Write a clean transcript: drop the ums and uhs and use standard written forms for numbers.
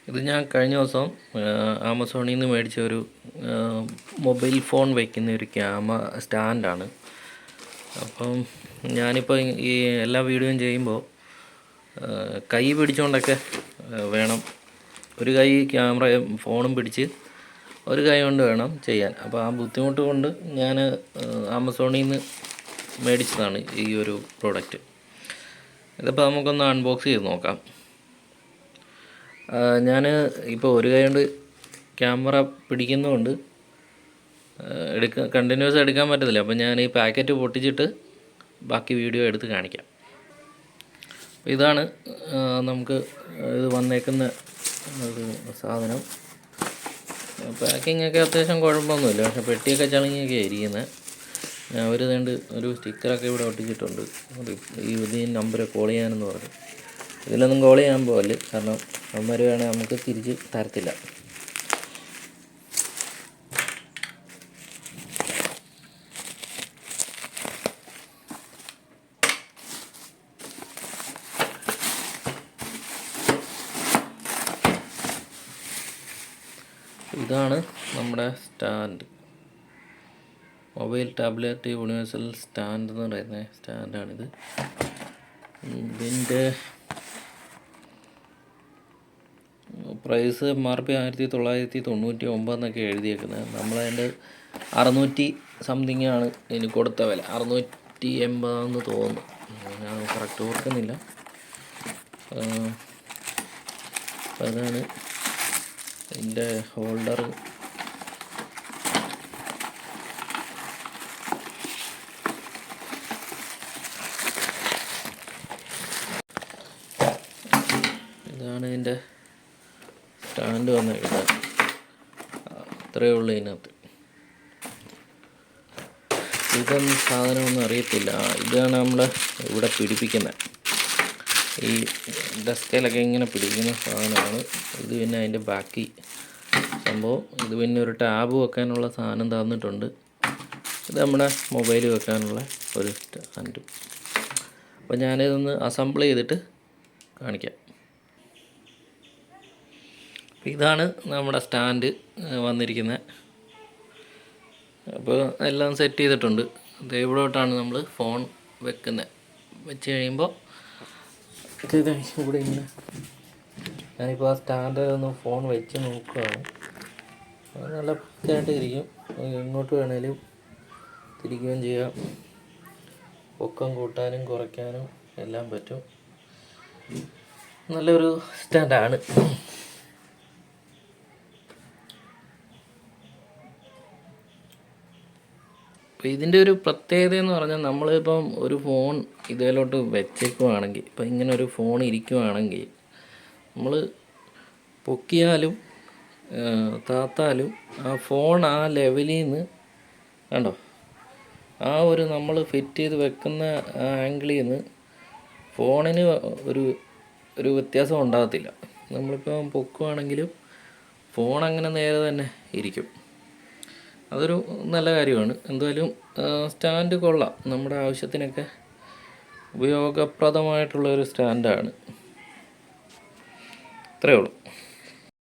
ഇത് ഞാൻ കഴിഞ്ഞ ദിവസം ആമസോണിൽ നിന്ന് മേടിച്ച ഒരു മൊബൈൽ ഫോൺ വയ്ക്കുന്ന ഒരു സ്റ്റാൻഡാണ്. അപ്പം ഞാനിപ്പോൾ ഈ എല്ലാ വീഡിയോയും ചെയ്യുമ്പോൾ കൈ പിടിച്ചുകൊണ്ടൊക്കെ വേണം, ഒരു കൈ ഫോണും പിടിച്ച് ഒരു കൈ കൊണ്ട് വേണം ചെയ്യാൻ. അപ്പോൾ ആ ബുദ്ധിമുട്ട് കൊണ്ട് ഞാൻ ആമസോണിൽ നിന്ന് മേടിച്ചതാണ് ഈ ഒരു പ്രോഡക്റ്റ്. ഇതിപ്പോൾ നമുക്കൊന്ന് അൺബോക്സ് ചെയ്ത് നോക്കാം. ഞാൻ ഇപ്പോൾ ഒരു കൈ കൊണ്ട് ക്യാമറ പിടിക്കുന്നതുകൊണ്ട് കണ്ടിന്യൂസ് എടുക്കാൻ പറ്റത്തില്ല. അപ്പോൾ ഞാൻ ഈ പാക്കറ്റ് പൊട്ടിച്ചിട്ട് ബാക്കി വീഡിയോ എടുത്ത് കാണിക്കാം. ഇതാണ് നമുക്ക് ഇത് വന്നേക്കുന്ന ഒരു സാധനം. പാക്കിംഗ് ഒക്കെ അത്യാവശ്യം കുഴപ്പമൊന്നുമില്ല, പക്ഷേ പെട്ടിയൊക്കെ ചളുങ്ങിയൊക്കെ ഇരിക്കുന്നത്. ഞാൻ ഒരു സ്റ്റിക്കറൊക്കെ ഇവിടെ ഒട്ടിച്ചിട്ടുണ്ട്. ഈ നമ്പർ കോൾ ചെയ്യാനെന്ന് പറഞ്ഞു. ഇതിലൊന്നും കോൾ ചെയ്യാൻ പോകല്ലേ, കാരണം അവന്മാർ വേണേൽ നമുക്ക് തിരിച്ച് തരത്തില്ല. ഇതാണ് നമ്മുടെ stand, mobile tablet universal stand എന്ന് പറയുന്ന സ്റ്റാൻഡാണിത്. ഇതിൻ്റെ പ്രൈസ് MRP 1999 എന്നൊക്കെ എഴുതിയേക്കുന്നത്. നമ്മളതിൻ്റെ 600 സംതിങ് ആണ് ഇതിന് കൊടുത്ത വില. 680 എന്ന് തോന്നുന്നു, ഞാൻ കറക്റ്റ് ഓർക്കുന്നില്ല. അതാണ് ഇതിൻ്റെ ഹോൾഡർ. ഇതാണ് ഇതിൻ്റെ സ്റ്റാൻഡ് വന്നിരിക്കുന്നത്. അത്രയേ ഉള്ളൂ ഇതിനകത്ത്. ഇതൊന്നും സാധനമൊന്നും അറിയത്തില്ല. ഇതാണ് നമ്മൾ ഇവിടെ പിടിപ്പിക്കുന്നത്, ഈ ഡെസ്കിലൊക്കെ ഇങ്ങനെ പിടിക്കുന്ന സാധനമാണ് ഇത്. പിന്നെ അതിൻ്റെ ബാക്കി സംഭവം ഇത്. പിന്നെ ഒരു ടാബ് വെക്കാനുള്ള സാധനം തന്നിട്ടുണ്ട്. ഇത് നമ്മുടെ മൊബൈൽ വെക്കാനുള്ള ഒരു സ്റ്റാൻഡ്. അപ്പോൾ ഞാനിതൊന്ന് അസംബിൾ ചെയ്തിട്ട് കാണിക്കാം. അപ്പോൾ ഇതാണ് നമ്മുടെ സ്റ്റാൻഡ് വന്നിരിക്കുന്നത്. അപ്പോൾ എല്ലാം സെറ്റ് ചെയ്തിട്ടുണ്ട്. ഇവിടോട്ടാണ് നമ്മൾ ഫോൺ വെക്കുന്നത്. വെച്ച് കഴിയുമ്പോൾ ഇവിടെ ഇങ്ങനെ ഞാനിപ്പോൾ ആ സ്റ്റാൻഡിൽ ഒന്ന് ഫോൺ വെച്ച് നോക്കുകയാണ്. അത് നല്ല പക്കയായിട്ട് ഇരിക്കും. എങ്ങോട്ട് വേണേലും തിരിക്കുകയും ചെയ്യാം. പൊക്കം കൂട്ടാനും കുറയ്ക്കാനും എല്ലാം പറ്റും. നല്ലൊരു സ്റ്റാൻഡാണ്. അപ്പോൾ ഇതിൻ്റെ ഒരു പ്രത്യേകത എന്ന് പറഞ്ഞാൽ, നമ്മളിപ്പം ഒരു ഫോൺ ഇതിലോട്ട് വെച്ചേക്കുവാണെങ്കിൽ, ഇപ്പം ഇങ്ങനെ ഒരു ഫോൺ ഇരിക്കുവാണെങ്കിൽ നമ്മൾ പൊക്കിയാലും താത്താലും ആ ഫോൺ ആ ലെവലിൽ നിന്ന് കണ്ടോ, ആ ഒരു നമ്മൾ ഫിറ്റ് ചെയ്ത് വെക്കുന്ന ആ ആംഗിളിൽ നിന്ന് ഫോണിന് ഒരു വ്യത്യാസം ഉണ്ടാകത്തില്ല. നമ്മളിപ്പം പൊക്കുവാണെങ്കിലും ഫോൺ അങ്ങനെ നേരെ തന്നെ ഇരിക്കും. അതൊരു നല്ല കാര്യമാണ്. എന്തായാലും സ്റ്റാൻഡ് കൊള്ളാം, നമ്മുടെ ആവശ്യത്തിനൊക്കെ ഉപയോഗപ്രദമായിട്ടുള്ളൊരു സ്റ്റാൻഡാണ്. ഇത്രയേ ഉള്ളൂ.